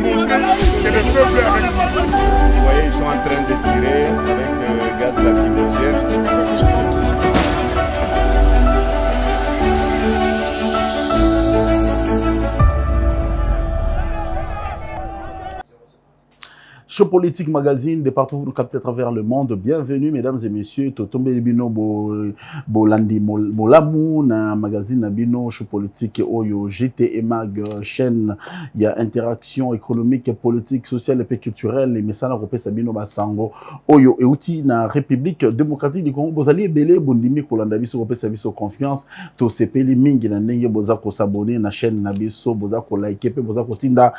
montrer que le peuple est avec nous. Vous voyez, ils sont en train de tirer avec des gaz lacrymogènes. Show Politique Magazine, de partout vous nous captez à travers le monde. Bienvenue, mesdames et messieurs. Totombe Bino Bolandi Molamu, na magazine Nabino, Show Politique, Oyo, GT Mag, chaîne, il y a interaction économique, politique, sociale et culturelle. Les messages européens Sabino Basango, Oyo, et outil na République démocratique du Congo. Bozali Belé, Bondimi, Kolanda Biso, Européen Sabiso Confiance, To Sepeli Mingi, na Nenge, Bozako s'abonner, na chaîne Nabiso, Bozako like, Bozako Tinda,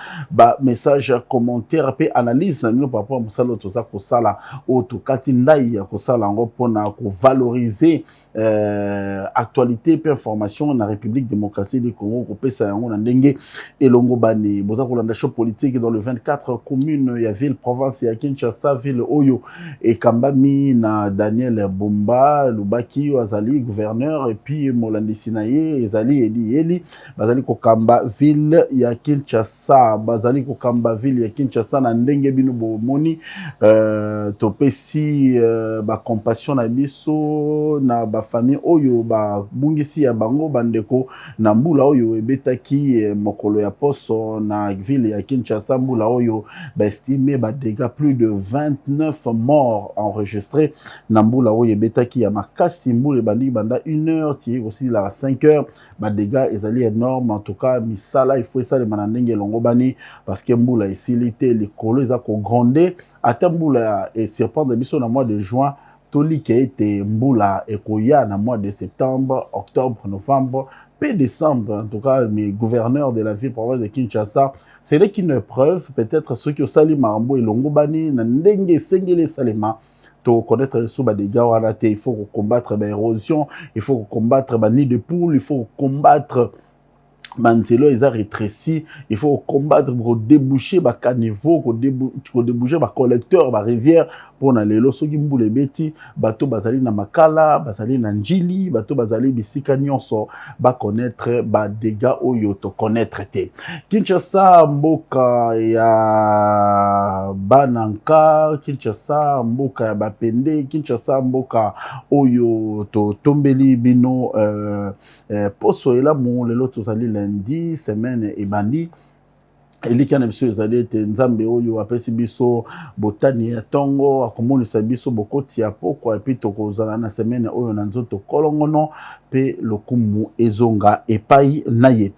message, commentaire, analyse. Nous par rapport à musala toza ko sala auto katindai ya ko sala ngo pona ko valoriser actualité et information na République démocratique du Congo ko pesa yango na ndenge elongo bani boza ko landa show politique dans le 24 communes ya ville province ya Kinshasa ville Oyo et Kambami na Daniel Bomba Lubaki azali gouverneur et puis Molandi Sinaye ezali Eli bazali ko kamba ville ya Kinshasa bazali ko kamba ville ya Kinshasa na ndenge bino moni topesi ba compassion na biso na ba famille oyo ba bungisi ya bango bandeko na mbula oyo ebetaki mokolo ya poso na ville ya Kinshasa mbula oyo ba estimé ba dégâts plus de 29 morts enregistrés na mbula oyo ebetaki ya makasi mbula bandi banda 1h ti aussi la 5h ba dégâts ezali énorme en tout cas misala il faut ça le manandenge longo bani parce que mbula isilité les colo eza ko gronder atambula et serpent de biso na mois de juin toli qui a été mbula et koya na mois de septembre octobre novembre puis décembre en tout cas mes gouverneurs de la ville province de Kinshasa c'est là qu'une preuve peut-être ceux qui ont sali marambo et longo bani na ndenge sengele salema to connaître les sous des gars raté il faut combattre l'érosion il faut combattre nid de poule il faut combattre Manzelo ils a rétréci il faut combattre pour déboucher ba caniveau pour déboucher ba collecteur ba rivière pour na lelo soki mbule beti bato bazali na makala bazali na njili bato bazali bisika nyonso ba connaître ba dégâts oyo to connaître te Kinshasa mboka ya bananka Kinshasa mboka ya bapende Kinshasa mboka oyo to tombeli bino poso elamu lelo tozali lundi semaine ebandi eliki na biso ezali ete nzambe oyo apesi biso botani ya tongo akomonisa biso bokoti ya poko epi tokozala na semaine oyo na nzoto kolongono pe lokumu ezonga epai na ye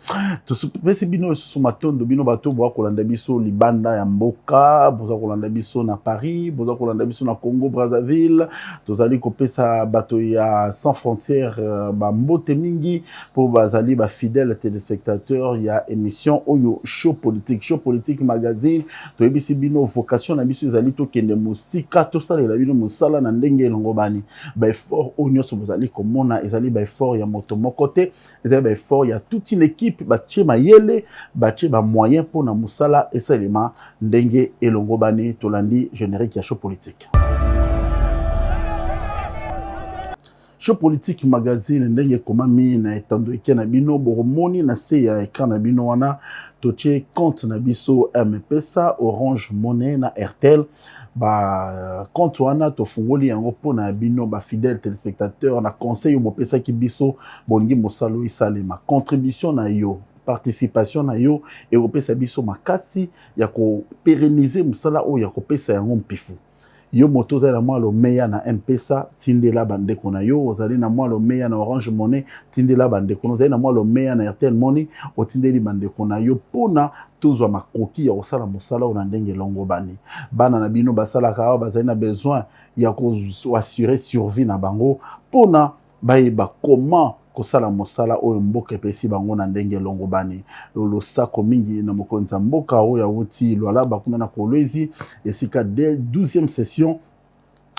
topesi bino lisusu matondo bino bato boa kolanda biso libanda ya mboka boza kolanda biso na Paris boza kolanda biso na Congo Brazzaville tozali kopesa bato ya sans frontières bambote mingi po bazali ba fidèles téléspectateurs ya émission oyo show politique magazine toyebisi bino vocation na biso ezali tokende mosika tosalela bino mosala na ndenge elongo bani ba effort oyo nyonso bozali komona ezali ba effort ya moto moko te ezali ba effort ya toute une équipe batie mayele batie ba moyen pour na mosala esalema ndenge elongo bani tolandi générique ya show politique. Show politique magazine ndenge komami na etando eke na bino boromoni na se ya ekran na bino wana toche compte na biso M-Pesa Orange Money na Airtel ba compte wana tofungoli yango pona bino ba fidèles téléspectateurs na conseil mo pesa ki biso bongi mosalo isalema contribution na yo participation na yo et opesa biso makasi ya ko pérenniser musala o ya ko pesa yango mpifu yo moto za na mwa lo meya na M-Pesa tindela bandeko na yo ozali na mwa lo meya na Orange Money tindela bandeko ozali na mwa lo meya na Airtel Money otindeli bandeko na yo pona tozwa makoki ya osala mosala ona ndenge longo bani bana na bino basala ka bazali na besoin ya ko assurer survie na bango pona bayeba comment kosala mosala oyo mboka epesi bango na ndenge longo bani losako mingi na mokonza mboka oyo awuti lwala bakuna na kolwezi esika de 12e session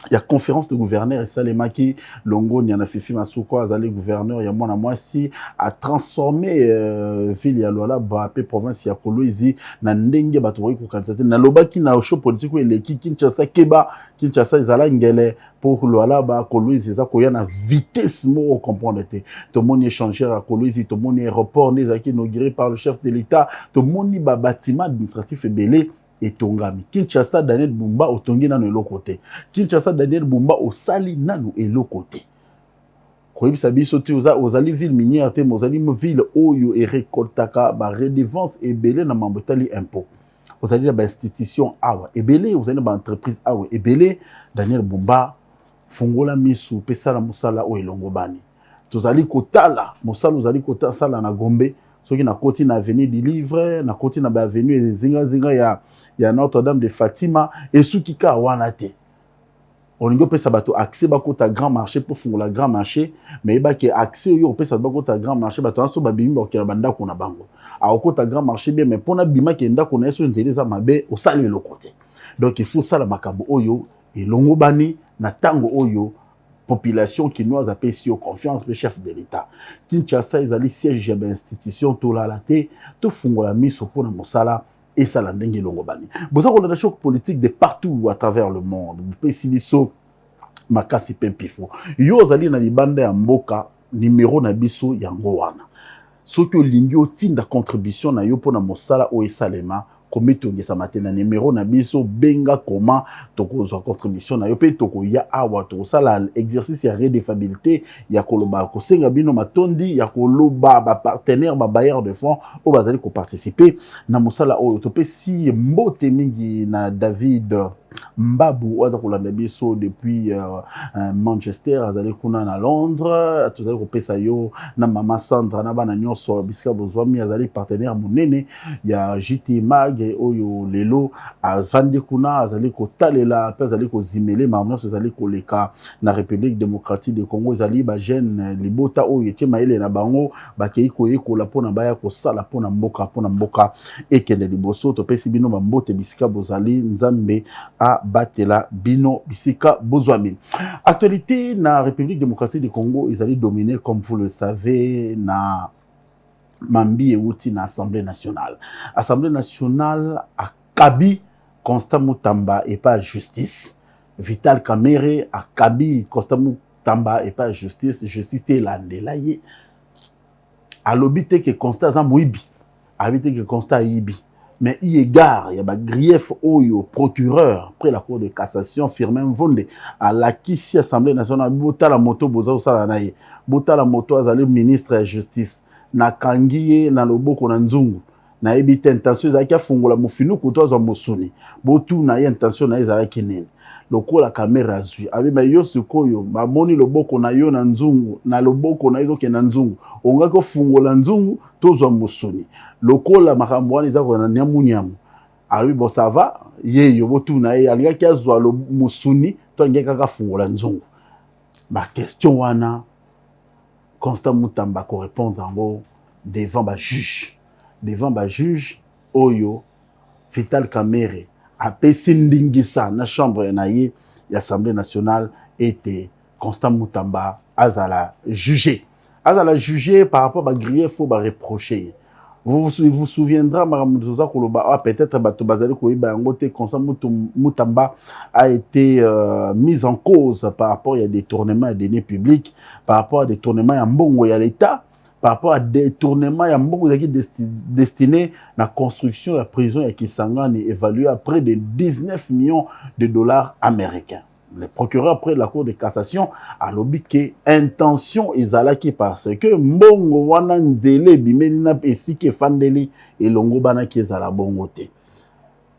il y a conférence de gouverneur et Salemaki Longo Nyana Fifi Masuko azali gouverneur ya mwana mwasi a transformé ville ya Luala Bape province ya Kolwezi na ndenge bato baki ko kandidater na lobaki na show politique eleki Kinshasa keba Kinshasa ezala ngele pour Luala ba Kolwezi za koya na vitesse mo comprendre te to moni échangeur à Kolwezi to moni aéroport nezaki inauguré par le chef de l'État to moni ba bâtiment administratif ebele etongami. Kinshasa Daniel Bumba otongi nano eloko te. Kinshasa Daniel Bumba osali nano eloko te. Koyebisa biso te ozali ville minière te, ozali ville oyo erekoltaka ba redevance ebele na mambotali impôt. Ozali na ba institution awa ebele, ozali na ba entreprise awa ebele. Daniel Bumba fongola misu pesala musala o elongo bani. Tozali kotala musala ozali kotala sala na Gombe. Soki na koti na avenue du Livre, na koti na ba avenue zinga ya Notre-Dame de Fatima et soki ka wana te. Olingo pesa bato accès bakota grand marché pour fongola grand marché, mais ba ke accès yo pesa bakota grand marché bato aso ba bimba okela banda ko na bango. A okota grand marché bien mais pona bima ke ndako na yeso nzeli za mabe osali le côté. Donc il faut ça la makambo oyo elongo bani na tango oyo population quinoise a payé confiance le chef de l'État. Kinshasa ezali siège ya institution to la laté to fungola miso pona mosala et ça la ndenge longo bani. Boza ko la choc politique de partout à travers le monde. Pesi biso makasi pempifo. Yo zali na libanda ya mboka numéro na biso yango wana. Soki olingi otinda contribution na yo pona mosala o esalema komito ngesa matena numéro na biso benga comment tokozwa contribution na yo pe toko ya awa to sala exercice ya redevabilité ya koloba ko senga bino matondi ya koloba ba partenaire ba bailleur de fonds o bazali ko participer na mosala oyo to pe si mbote mingi na David Mbabu oza kolanda biso depuis Manchester azali kuna na Londres tozali kopesa yo na mama Sandra na bana nyonso bisika bozwami azali partenaire monene ya JT Mag oyo lelo avandi kuna azali kotalela pe azali kozimele mamno azali koleka na République démocratique du Congo azali ba jeune libota oyo etie maele na bango bakei koyekola pona baya kosala pona mboka ekende liboso topesi bino bambote bisika bozali nzambe a batela bino bisika bozwami. Actualité na République démocratique du Congo ezali dominé comme vous le savez na Mambi euti na Assemblée nationale. Assemblée nationale a kabi Constant Mutamba et pas justice. Vital Kamerhe a kabi Constant Mutamba et pas justice te landela ye. Alobite que Constant za moibi. Habite que Constant yibi. Mais il égard, il y a un grief au procureur, après la Cour de cassation, Firmin Vonde, à la Kissi Assemblée nationale, Bota la moto, Boza Osalanaye, Bota la moto, Azali ministre de la Justice, na Kangiye, na Loboko, na Nzungu, na ebite intention, Zaki Fongola Mofinu, Kotoa Mosuni, Botu na intention, na Zaki Nene. Loko la caméra zui abi ba yo sikoyo ba moni loboko na yo na Nzungu na loboko na yo ke na Nzungu onga ko fungola Nzungu tozwa Mosuni loko la makambo wana ezako na nyamunyamu abi bo ça va ye yo botu na ye alinga ki azwa lo Mosuni to alinga kaka fungola Nzungu ba question wana Constant Mutamba ko répondre en devant ba juge oyo Vital Kamerhe apesi ndingisa na chambre na ye l'Assemblée nationale était Constant Mutamba azala jugé par rapport à grief faut ba reprocher. Vous vous souviendrez Maramuzoza Koloba peut-être bato bazali koyeba yango te Constant Mutamba a été mis en cause par rapport à des détournements de deniers publics, par rapport à des détournements ya mbongo ya l'État, par rapport à des tournements ya mbongo destinés à la construction de la prison ya Kisangani évalué à près de 19 millions de dollars américains. Le procureur après la Cour de cassation a lobby que intention ezalaki parce que mbongo wana nzele bimeli na esike fandeli elongo bana ki ezala bongo te.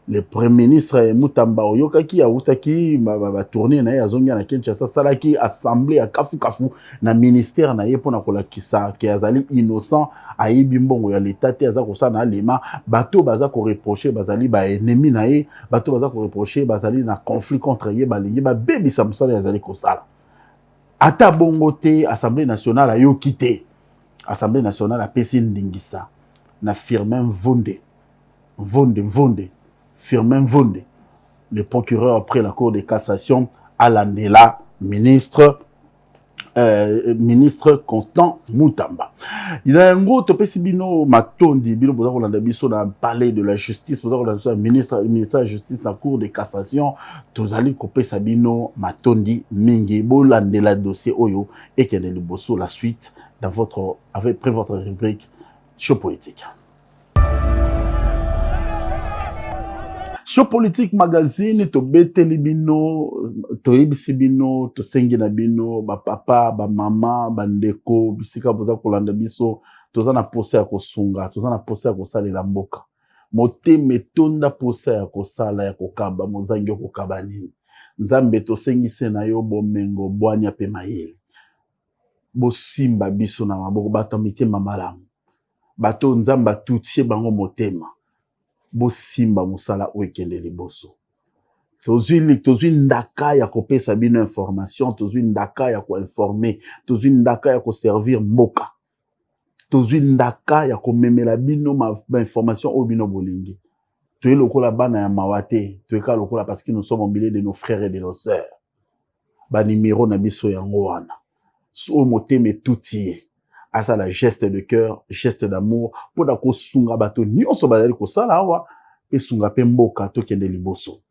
Le premier ministre Mutamba oyokaki autaki ba tourner na yazongi na Kinshasa salaki assemblée ya kafu na ministère na ye pona kolakisa ke azali innocent ayibi mbongo ya l'état te aza kosana lema bato baza ko reprocher bazali ba ennemi na ye bato baza ko reprocher bazali na conflit contre ye balingi ba bebi samsala yazali kosala ata bongo te assemblée nationale ayoki te assemblée nationale a pesi ndingisa na Firmin Vonde Firmin Vonde, le procureur après la Cour de cassation Alandela ministre Constant Mutamba. Il y a un gros topesi bino matondi bino pour qu'on a biso dans palais de la justice pour qu'on a ministre de la justice dans la cour de cassation tozali kopesa bino matondi mingi bolandela dossier oyo et qu'il y a le bosso la suite dans votre après votre rubrique show politique. Show politique magazine to beteli bino to ibisi bino to sengi na bino ba papa ba mama ba ndeko bisika boza kolanda biso toza na posa ya kosunga toza na posa ya kosalela mboka mote metonda posa ya kosala ya kokaba mozangi kokaba nini nzambe to sengise na yo bomengo bwanya pe mayele bosimba biso na maboko bato mitema malamu bato nzamba tutie bango motema bosimba musala wekende liboso tozwi ndaka ya kopesa bino information tozwi ndaka ya koinformer tozwi ndaka ya koservir mboka tozwi ndaka ya komemela bino ma information o bino bolingi toye lokola bana ya mawate toyeka lokola parce que nous sommes au milieu de nos frères et de nos sœurs ba numéro na biso yango wana so moteme tutie asa la geste de cœur, geste d'amour, pour da kosunga bato nyonso bazali kosala awa pe sunga pe mboka to kende liboso.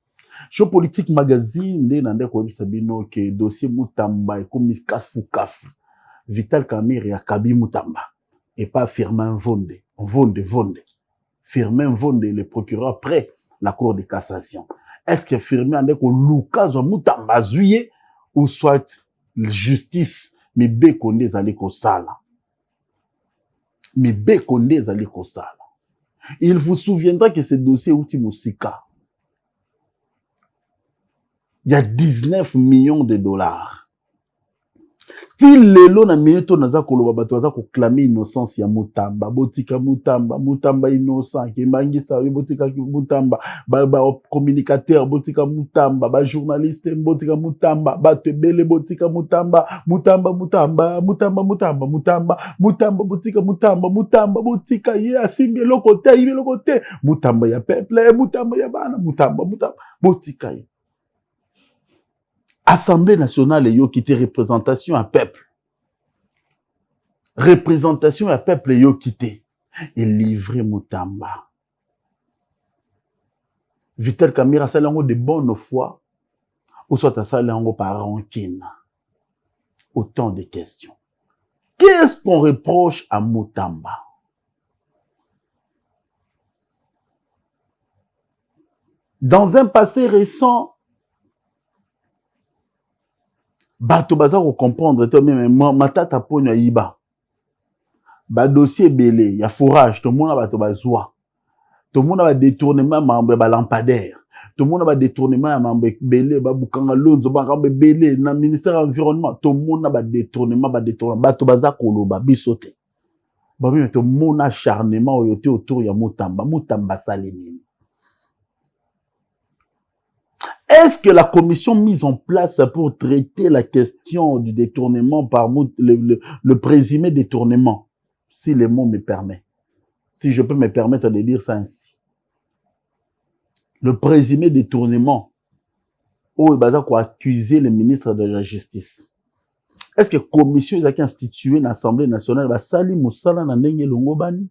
Show politique magazine nde nande ko bisa bino ke dossier Mutamba ekomi kafu. Vital Kamerhe ya Kabi Mutamba et pas Firmin Vonde. Firmin Vonde le procureur près la cour de cassation. Est-ce que Firmin nande ko lukazo Mutamba zuye ou soit justice mais bekonde zali kosala. Il vous souviendra que ce dossier outil Moussika, il y a 19 millions de dollars. Til lelo na minute naza koloba bato aza ko clamer innocence ya Mutamba, botika Mutamba innocent, ke mangisa botika Mutamba, ba communicateur botika Mutamba, ba journaliste botika Mutamba, ba tebele botika Mutamba botika Mutamba botika ye asimbi lokote Mutamba ya peuple, Mutamba ya bana, Mutamba botika ye. Assemblée nationale yo qui était représentation à peuple. Représentation à peuple yo quitté. Et livré Mutamba. Vital Kamerhe salango de bonne foi. Ou soit à salango par rancune. Autant de questions. Qu'est-ce qu'on reproche à Mutamba? Dans un passé récent, bato baza ko comprendre to même matata ponyo yiba ba dossier belé ya fourrage to mona bato bazwa to mona ba détournement mambe ba lampadaire to mona ba détournement mambe belé ba bukanga lonzo ba rambe belé na ministère environnement to mona ba détournement bato baza koloba bisote ba même to mona acharnement oyote autour ya Mutamba salini. Est-ce que la commission mise en place pour traiter la question du détournement par le présumé détournement, si le mot me permet, si je peux me permettre de dire ça ainsi, le présumé détournement, où il va accuser le ministre de la Justice. Est-ce que la commission est instituée dans l'Assemblée nationale va sali musala na ndenge longobani?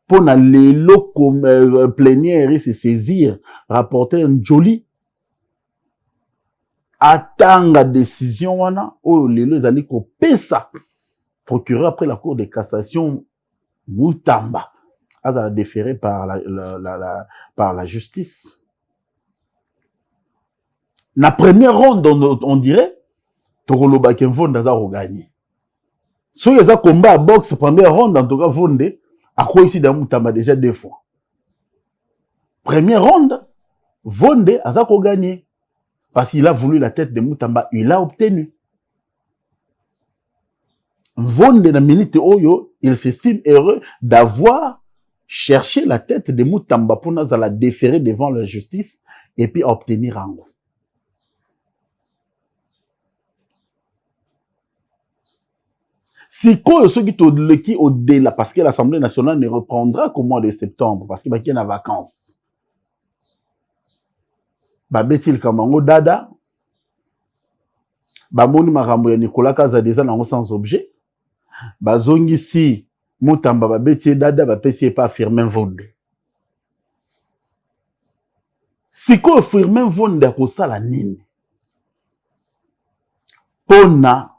Pour na lelo comme plénière se saisir, rapporter un joli attendre décision wana o lelo zali ko pesa procureur après la cour de cassation Mutamba a déféré par la justice. La première ronde on dirait Tokoloba Kenvon daza gagné. So yeza combat à boxe première ronde en tout cas Vonde à quoi ici dans Mutamba déjà 2 fois. Première ronde, Vonde a gagné. Parce qu'il a voulu la tête de Mutamba, il l'a obtenu. Vonde na minute oyo, il s'estime heureux d'avoir cherché la tête de Mutamba pour nous la déférer devant la justice et puis obtenir un goût. Si quoi ceux qui au-delà, parce que l'Assemblée nationale ne reprendra qu'au mois de septembre, parce qu'il va y avoir vacances. Babetil kamango dada. Bamoni makambo ya Nicolas Kazadeza nango sans objet. Bazongi si Mutamba babeti dada bapesi pas Firmin Vonde. Siko Firmin Vonde akosala nini? Pona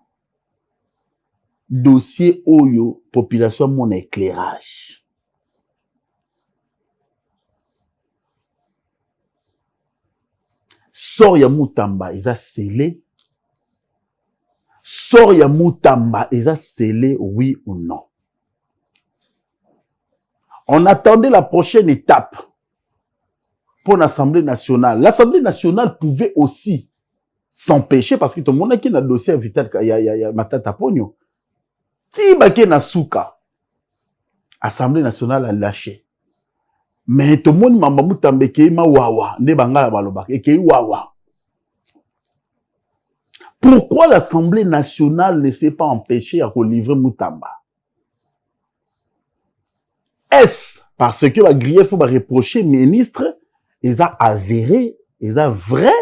dossier oyo population mon éclairage. Sort ya Mutamba eza scellé. Sort ya Mutamba eza scellé oui ou non. On attendait la prochaine étape pour l'Assemblée nationale. L'Assemblée nationale pouvait aussi s'empêcher parce que tout le monde qui a un dossier vital, il y a Matata Pogno. Si baké na souka, Assemblée nationale a lâché. Mais tout le monde m'a Mutamba ki ma wawa, ne bangala baloba, et ki wawa. Pourquoi l'Assemblée nationale ne s'est pas empêchée à livrer Mutamba? Est-ce parce que la grief faut reprocher ministre, ils a avéré, ils a vrai,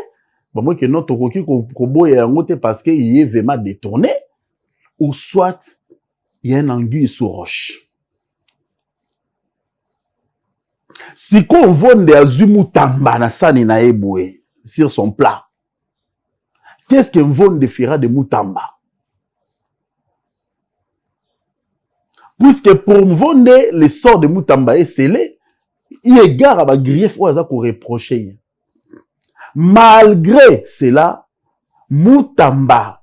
bon moi que notre coquille kobo est en parce que il est vraiment détourné, ou soit il y a un anguille sous roche. Si qu'on vende azu Mutamba na sani na eboué sur son plat, qu'est-ce qu'un vende fera de Mutamba? Puisque pour vendre le sort de Mutamba est scellé, il est gare à la grief ou à ça qu'on reprocher. Malgré cela, Mutamba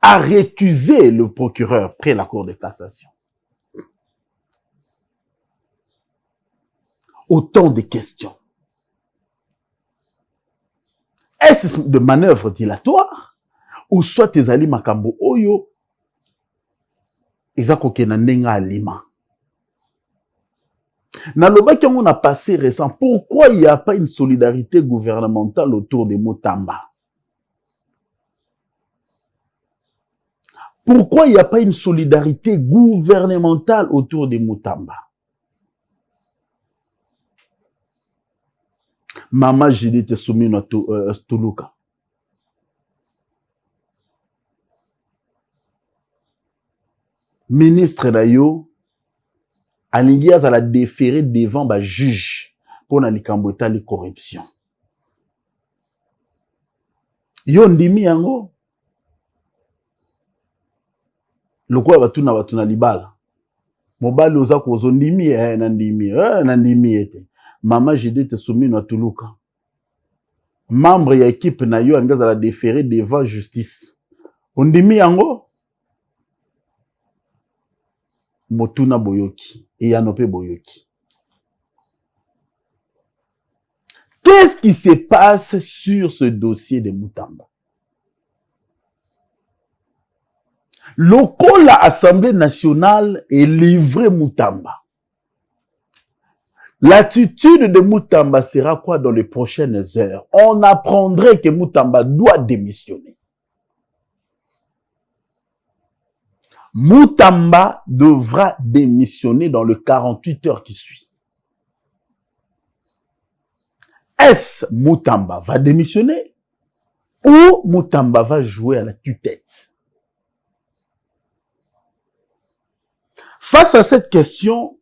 a récusé le procureur près la Cour de cassation. Autant de questions. Est-ce de manœuvre dilatoire ou soit tes alliés makambo oyo Eza kokena ndenga alima. Na lobaki on a passé récent. Pourquoi il n'y a pas une solidarité gouvernementale autour de Mutamba? Pourquoi il n'y a pas une solidarité gouvernementale autour de Mutamba? Maman, j'ai dit te soumis à Tuluka. Ministre d'ailleurs, alingi à la déférer devant ba juge pour na likambota li corruption. Yo ndimi yango. Lokwa batuna libala. Mobali oza ko ndimi na ndimi ete. Maman j'ai dit te soumis na Tuluka. Membre ya équipe na yo alingi à la déférer devant justice. Ondimi yango. Motuna Boyoki et Yanope Boyoki. Qu'est-ce qui se passe sur ce dossier de Mutamba? Local à l'Assemblée nationale est livré Mutamba. L'attitude de Mutamba sera quoi dans les prochaines heures? On apprendrait que Mutamba doit démissionner. Mutamba devra démissionner dans le 48 heures qui suit. Est-ce Mutamba va démissionner ou Mutamba va jouer à la tue-tête? Face à cette question,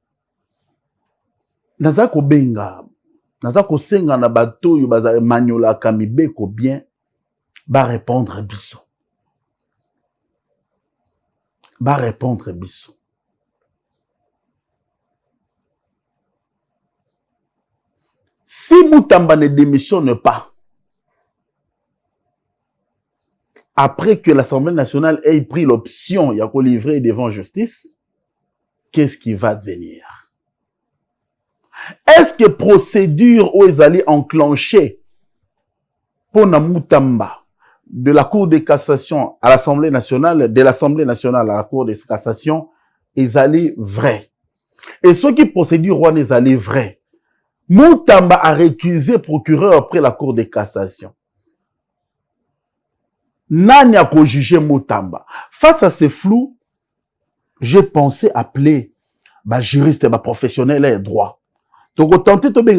nazako benga, nazako senga na bato yu baza maniola kamibeko bien, ba répondre biso. Va répondre Bissou. Si Mutamba ne démissionne pas, après que l'Assemblée nationale ait pris l'option de livrer devant justice, qu'est-ce qui va devenir? Est-ce que procédure où ils allaient enclencher pour Mutamba de la Cour de cassation à l'Assemblée nationale, de l'Assemblée nationale à la Cour de cassation, ils allaient vrai. Et ceux qui procédurent roi ils allaient vrai. Mutamba a récusé procureur après la Cour de cassation. Nani a co-jugé Mutamba. Face à ces flous, j'ai pensé appeler juriste, professionnel et droit. Donc, tenter de bien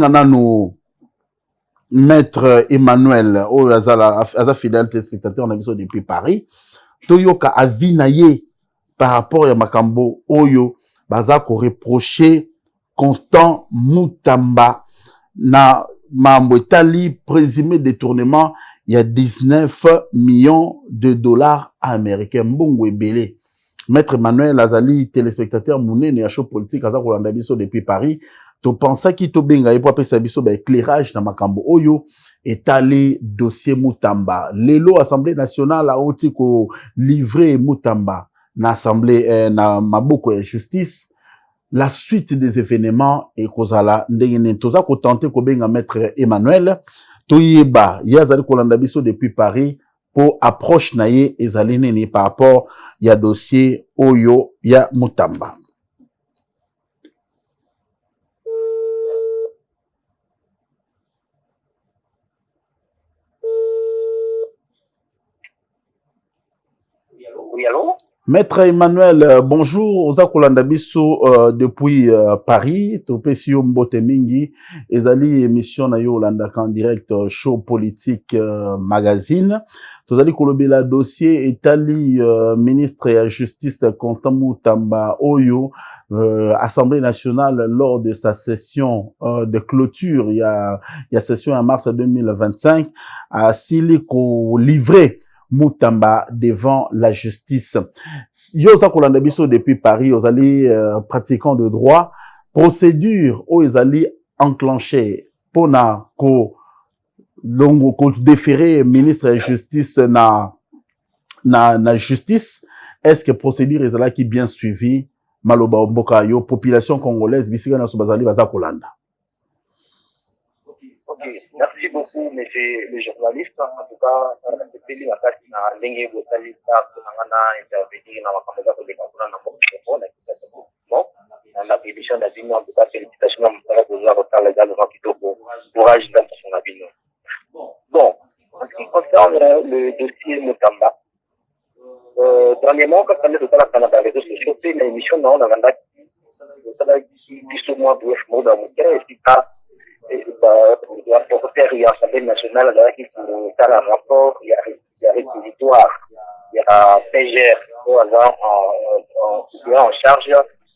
Maître Emmanuel, aza fidèle téléspectateur, on a vu depuis Paris. Toyoka avinaye par rapport à Makambo Oyo, baza ko reprocher Constant Mutamba na mambo etali présumé détournement, il y a 19 millions de dollars américains. Mbongo ebele. Maître Emmanuel Azali, téléspectateur Mounene ya show politique, aza kolanda biso depuis Paris. To pensa ki to benga pour apesa biso ba éclairage na makambo oyo etali dossier Mutamba. Lelo Assemblée nationale a oti ko livrer Mutamba na assemblée na maboko ya justice. La suite des événements et kozala ndenge toza ko tenter ko benga Maître Emmanuel toyeba yazali kolanda biso depuis Paris pour approche na ye ezali nini par rapport ya dossier oyo ya Mutamba. Oui, allô? Maître Emmanuel, bonjour. Oza kolanda biso depuis Paris. Topesi yo mbote mingi. Ezali émission na yo olanda en direct show politique magazine. Tozali kolobela dossier etali ministre ya justice Constant Mutamba Oyo Assemblée nationale lors de sa session de clôture. Il y a session en mars 2025 a sili ko livré Mutamba devant la justice. Yosa kolanda biso depuis Paris, ozali pratiquant de droit, procédure où ezali enclenché pona ko longo ko déférer ministre de justice na justice. Est-ce que procédure ezala qui bien suivi maloba mboka yo population congolaise bisika na sobazali baza kolanda? Merci beaucoup, monsieur le journaliste. En tout cas, c'était la partie na ndenge botali ta kunangana intervenir na makambo za koleka na mboka bon na pétition de la en tout cas félicitations à Mutala pour la retard légal de Kitoko courage dans son avis. Bon, en ce qui concerne le dossier Mutamba, dernièrement, quand on est de la Canada, les réseaux sociaux, c'est une émission dans la Canada qui sont moins bref mot dans mon cas, et qui a le rapporteur et l'Assemblée nationale, qui a un rapport, il y a réquisitoire, il y a PGR, en charge,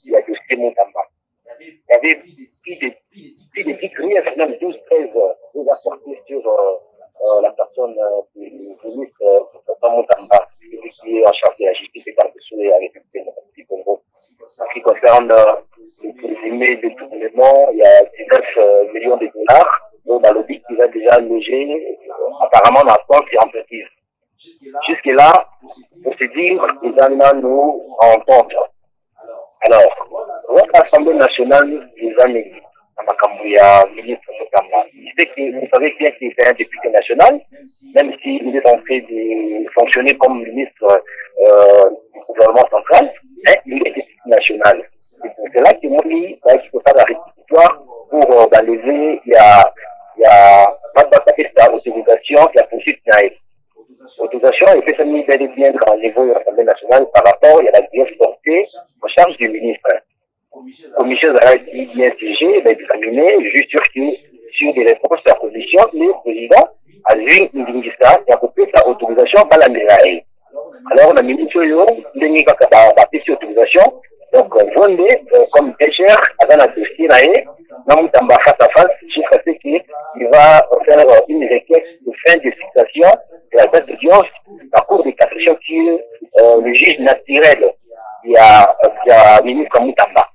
il y a dossier Mutamba. Il y avait plus de 10 griefs, même 12-13 déjà sortis sur la personne du ministre Mutamba, qui est en charge de la justice et de la République du Congo. En ce qui concerne le présumé détournement, il y a 19 millions de dollars, dont la lobby qui va déjà loger apparemment dans la compte et en petit. Jusque-là, pour se dire, les animaux nous rencontrent. Alors, votre Assemblée nationale des années, ministre Mutamba, vous savez bien qu'il est un député national, même s'il est en train de fonctionner comme ministre du gouvernement central, mais il est député national. Et pour cela qu'il m'a dit qu'il faut faire la réquisitoire pour lever, il y a pas d'autorisation, il y a poursuite autorisation, et fait ça mis bel et bien au niveau de l'Assemblée nationale par rapport à la greffe portée en charge du ministre. La commission a été bien siégée, examinée, juste sur des réponses de la commission, le président a vu une ministère qui a coupé sa autorisation par la mairie. Alors, la ministre a battu cette autorisation, donc, Vendée, comme PGR, dans la dossier, dans Mutamba face à face, jusqu'à ce qu'il va faire une requête de fin de fixation de la date d'audience, la Cour de cassation qui est le juge naturel, il y a ministre Mutamba.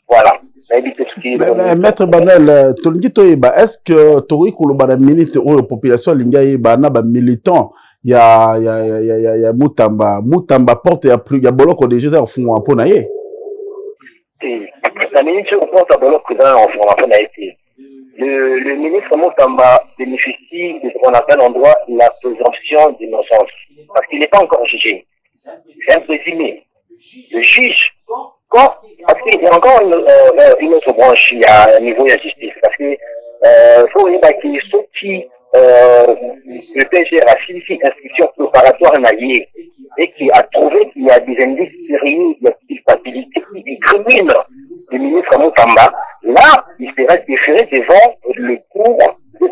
Voilà. Maître Banel, est-ce que Tori Koloba la minute ou la population lingaye bana ba militant ya Mutamba porte ya plus ya boloko déjà au fond en naye. La ministre porte à boloko dans en fond en naye. Le ministre Mutamba bénéficie de ce qu'on appelle en droit la présomption d'innocence parce qu'il n'est pas encore jugé. C'est un présumé. Le juge parce qu'il y a encore une autre branche, il y a un niveau de la justice. Parce que, faut dire que ceux qui, le PGR a signifié inscription préparatoire naïe et qui a trouvé qu'il y a des indices sérieux de culpabilité qui incriminent le ministre Mutamba, là, il sera déféré devant le cours de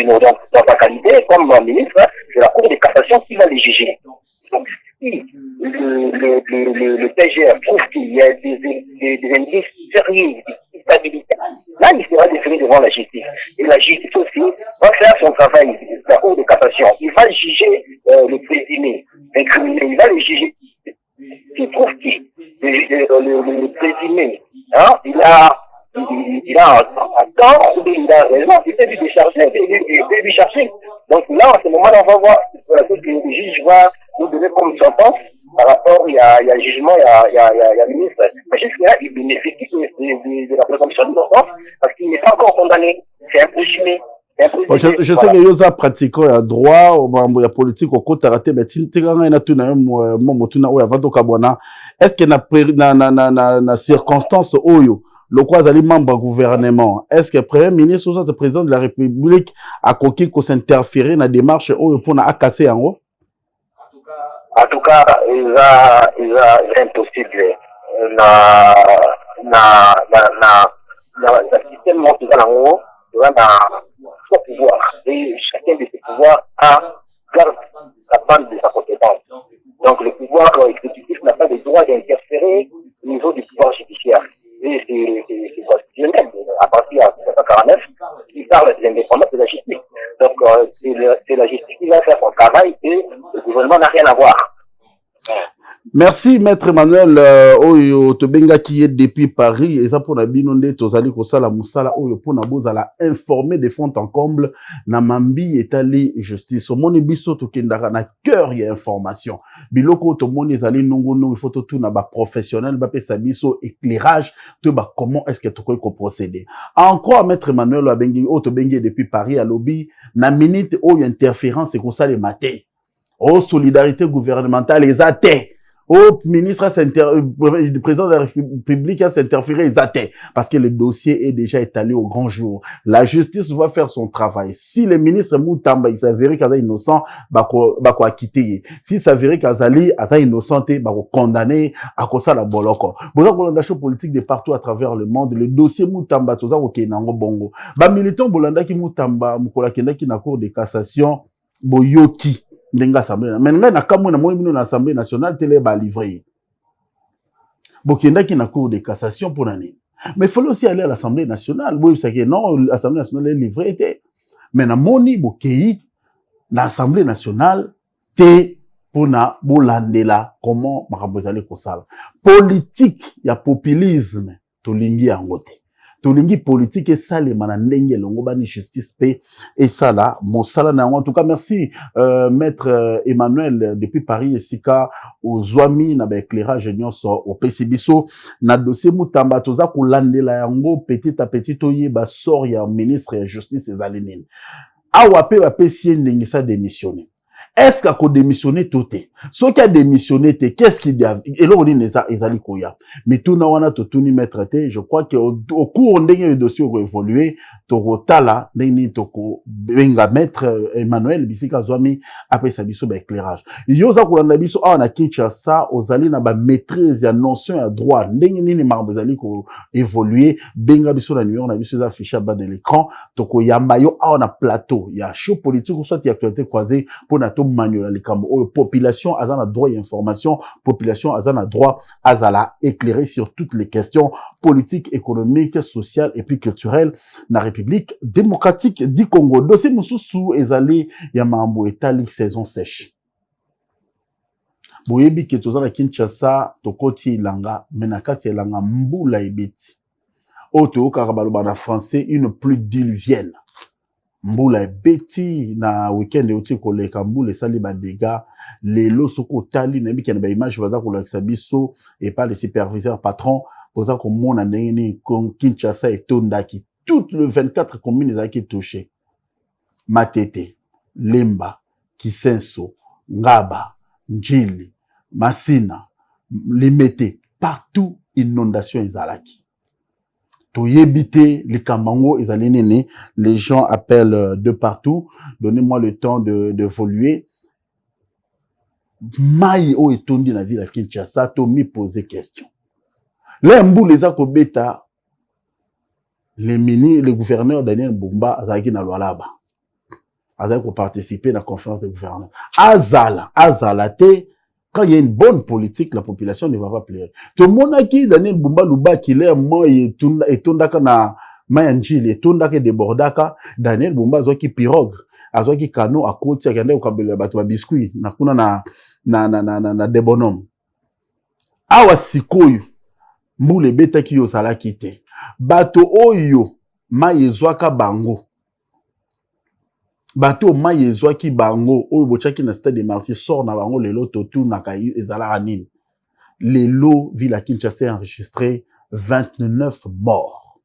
tribunaux. Donc, dans sa qualité, comme ministre de la Cour de cassation, qui va les juger. Donc, si le TGR trouve qu'il y a des indices sérieux d'instabilité, là, il sera déféré devant la justice. Et la justice aussi va faire son travail, la Cour de cassation. Il va juger le présumé incriminé, il va le juger. S'il trouve que le présumé, hein, il a un temps, ou il a raison, il peut lui décharger, il peut lui chercher. Donc là, à ce moment-là, on va voir que le juge va nous donner comme sentence par rapport, il y a le jugement, il y a le ministre. Mais jusque-là, il bénéficie de la présomption d'innocence parce qu'il n'est pas encore condamné. C'est un présumé. Bon, je sais que yoza pratiquant ya droit au mambo ya politique au côté raté mais tintikanga ina tuna mo tuna oya vanto kabona est-ce que na circonstance oyo le quoi ali membre gouvernement est-ce que premier ministre ou le président de la République a coquille ko s'interférer na démarche oyo pour na casser en haut? En tout cas il a impossible na système mondial en haut son pouvoir. Et chacun de ces pouvoirs garde la bande de sa compétence. Donc le pouvoir exécutif n'a pas le droit d'interférer au niveau du pouvoir judiciaire. Et c'est constitutionnel. À partir de 1949, il parle de l'indépendance de la justice. Donc c'est la justice qui va faire son travail et le gouvernement n'a rien à voir. Merci maître Emmanuel oyo tobenga qui est depuis Paris et ça pour na binonde tozali ko sala musala oyo pour na bozala informer de fond en comble na mambi etali justice omoni biso to kendaka na cœur ya information biloko to moni ezali nongono il faut tout na ba professionnel ba pesa biso éclairage to ba comment est-ce que to ko procéder encore maître Emmanuel abengi o to bengi depuis Paris à lobby na minute oyo interférence et ko sala maté oh solidarité gouvernementale les athées. Au ministre, le président de la République a s'interféré, parce que le dossier est déjà étalé au grand jour. La justice va faire son travail. Si le ministre Moutamba, il s'avérait qu'il est innocent, bako acquitté. Si s'avérait qu'il est innocent, bako condamné, à cause de la boloko. Bonjour, Bolanda show politique de partout à travers le monde. Le dossier Moutamba, toza ok nango bongo. Ba militant Bolanda ki Moutamba, mukola kenda ki na cour de cassation, boyoki. Maintenant, na kamwe na moi na Assemblée nationale télé ba livré. Bokenda qui na cour de cassation pour l'année. Mais il faut aussi aller à l'Assemblée nationale. Bon, c'est que non, l'Assemblée nationale est livrée. Mais na moni bokei na Assemblée nationale te pour na bolandela comment makambo ko sala. Politique ya populisme to lingi angote. Tolingi politique et ça les manandenge longo bani justice paix et ça là mosala na en tout cas merci maître Emmanuel depuis Paris et sika aux Zwami na ba éclairage nyonso au PCBiso na dossier Moutamba toza ko landela yango petit à petit toye ba sort ya ministre ya justice ezalenine awa pe ba pesi ndenge sa démissionner. Est-ce qu'il a démissionné tout? Ce qui a démissionné, qu'est-ce qu'il y a? Et là, on dit, ezali koya. Mais tout na wana to ni maître te, je crois qu'au cours de dossier va évoluer, tala, neni toko, benga maître Emmanuel, bisika zwami, après sa biso ba éclairage. Yoza kolanda biso, na Kinshasa, ozali na ba maîtrise ya notion ya droit, ndenge nini marbo zali ko évoluer, benga biso na numéro na biso za affiché bas de l'écran, toko yambayo, na plateau, ya show politique, ou soit y actualité croisée, pour na manuel population azana droit à information, population azana droit azala éclairer sur toutes les questions politiques, économiques, sociales et puis culturelles na République démocratique du Congo. Dossier mususu ezali ya mambo etali saison sèche. Boyebi ke tozana Kinshasa tokoti ilanga menakati ilanga mbula ebiti. Oto karabalo na français une pluie diluvienne. Mbula beti na weekend oti koleka mbula sali ba dégâts lelo soko tali na biki na ba image baza kolakisa biso et pas le superviseur patron poza ko mona ndenge Kinshasa etondaki toutes les 24 communes ezaki touchées Matete, Lemba, Kisenso, Ngaba, Njili, Masina, Limete, partout inondation ezalaki. Toyebite, les Kamango, les gens appellent de partout. Donnez-moi le temps d'évoluer. Maï o etondi na ville à Kinshasa, to mi poser question. Les mbou les akobeta, le gouverneur Daniel Bumba, azaki na Lualaba. azali participer à la conférence de gouvernement. Azala te, quand il y a une bonne politique, la population ne va pas pleurer. Tout le monde a qui Daniel Bumba Luba qui est moi et tondaka na mayanjili et tondaka debordaka Daniel Bumba azo ki pirogue, azo ki kano a côté a kende okabela bato ba biscuit na kuna na debonom. Awa sikoyo mbule beta ki yo sala kite. Bato oyo mayezwaka bango. Bato mayezwaki bango oyo bochaki na stade de Martyrs sort na bango lelo totu na kayu ezala anine. Lelo ville à Kinshasa a enregistré 29 morts.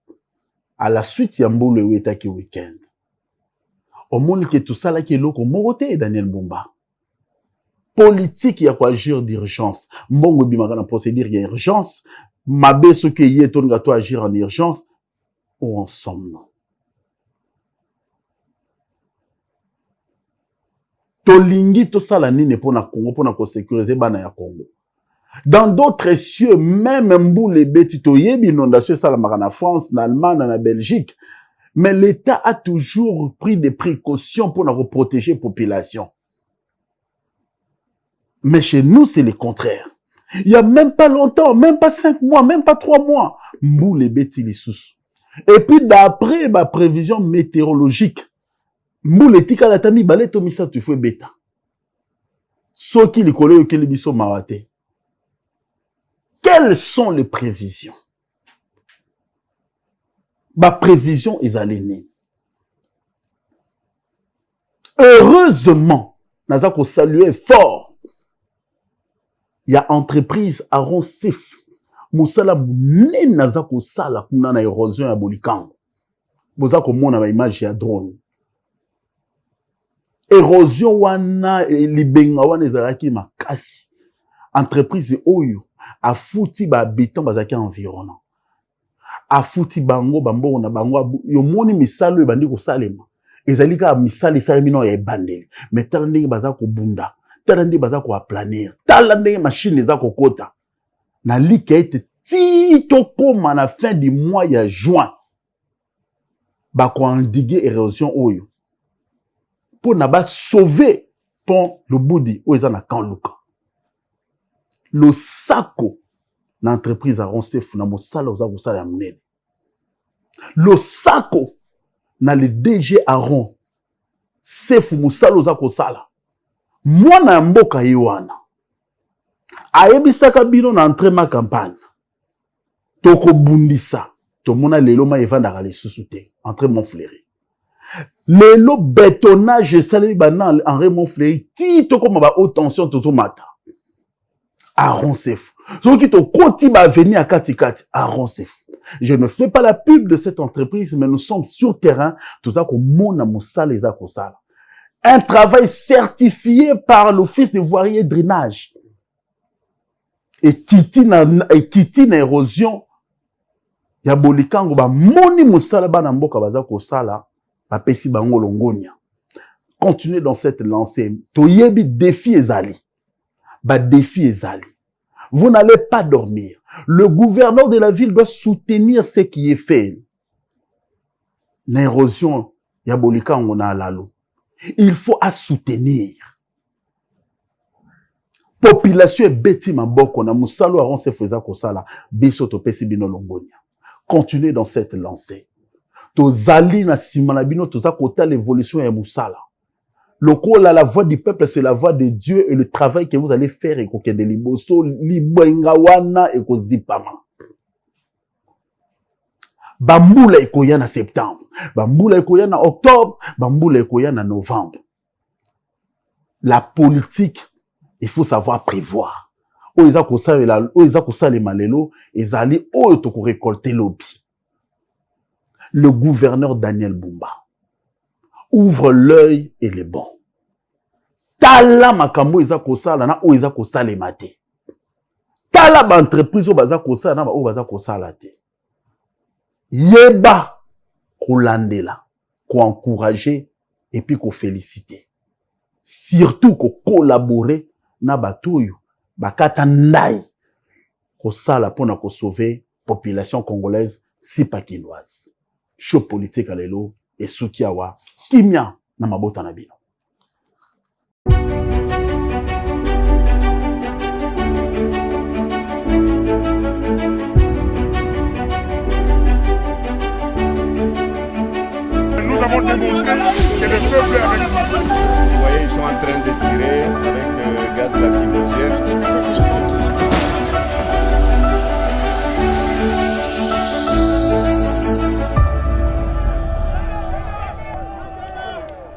À la suite ya mbule wetaki weekend. Au monde que tout ça là qui est loko morote Daniel Bumba. Politique ya kwa agir d'urgence. Mbongo bimaka na procédure ya urgence. Mabe ce que yé ton gato agir en urgence. Où en sommes-nous? Tolingi to sala nini pona Congo pona ko sécuriser bana ya Congo. Dans d'autres cieux, même Mboule beti to yebi inondation sala en France, en Allemagne, en Belgique, mais l'État a toujours pris des précautions pour nous protéger la population. Mais chez nous, c'est le contraire. Il y a même pas longtemps, même pas 5 mois, même pas 3 mois, Mboule beti les sous. Et puis d'après ma prévision météorologique, Mboule tika la tami balé to misa tu fue beta. Soki li kolo yoke li biso mawate. Quelles sont les prévisions? Ma prévision est alignée. Heureusement, naza ko saluer fort. Il y a entreprise Aron Sef. Moussala mouné naza ko sala kuna na érosion ya bolikango. Boza ko mona ba image ya drone. Érosion wana libenga wana ezalaki makasi. Entreprise oyo a fouti ba habitant bazaki environnant. A fouti bango bambo na bango yo moni misalo ebandi ko salema. Ezali ka misali salemi no ya ebandeli. Mais tala ndenge baza ko bunda, tala ndenge baza ko aplanir, tala ndenge machine eza ko kota. Na lika ete ti to koma na fin du mois ya juin. Ba ko endiguer érosion oyo. Pour na ba sauver pont Lubudi o eza na Kanluka. Le sako na entreprise Aron Sef na mosala oza kosala ya munene. Le sako na le DG Aron Sef mosala oza kosala. Mwana ya mboka ye wana. Ayebisaka bino na entraînement campagne. Toko bundisa. Tomona lelo ma evandaka lisusu te. Entraînement fleuri. Lelo bétonnage salé banal en Raymond Fleury ti to comme ba haute tension to mata. Aron Sef. Ce qui te continue à venir à Katikati, Aron Sef. Je ne fais pas la pub de cette entreprise, mais nous sommes sur terrain, tout ça comme mon amoussal et zakosal. Un travail certifié par l'Office des voiries et drainage. Et kiti na érosion. Ya bolikango ba moni musala ba na mboka baza kosala. Ba pesi bango longonia. Continuez dans cette lancée. Toyebi défi ezali. Ba défi ezali. Vous n'allez pas dormir. Le gouverneur de la ville doit soutenir ce qui est fait. L'érosion yabolika on a lalo. Il faut à soutenir. Population est beti maboko na musalo Aron Sef eza kosala biso to pesi bino longonia. Continuez dans cette lancée. Tozali na simana bino toza kota l'évolution ya musala. Le col à la voix du peuple, c'est la voix de Dieu et le travail que vous allez faire et que de liboso, liboingawana et kozipama. Bamboula ekoya na septembre, bamboula ekoya na octobre, bamboula ekoya na novembre. La politique, il faut savoir prévoir. Oiza kosale malelo, ezali oyo toko récolter lobby. Le gouverneur Daniel Bumba ouvre l'œil et les bons. Tala makambo eza kosala na o eza kosala mate. Tala ba entreprise o baza kosala na ba o baza kosala te. Yeba kolandela, ko encourager et puis ko féliciter. Surtout ko collaborer na batoyo bakata ndai kosala pona ko sauver population congolaise si pakinoise. Show politique alelo et Sukiawa, Kimia, na mabota na bino. Nous avons démontré que le peuple est avec nous. Vous voyez, ils sont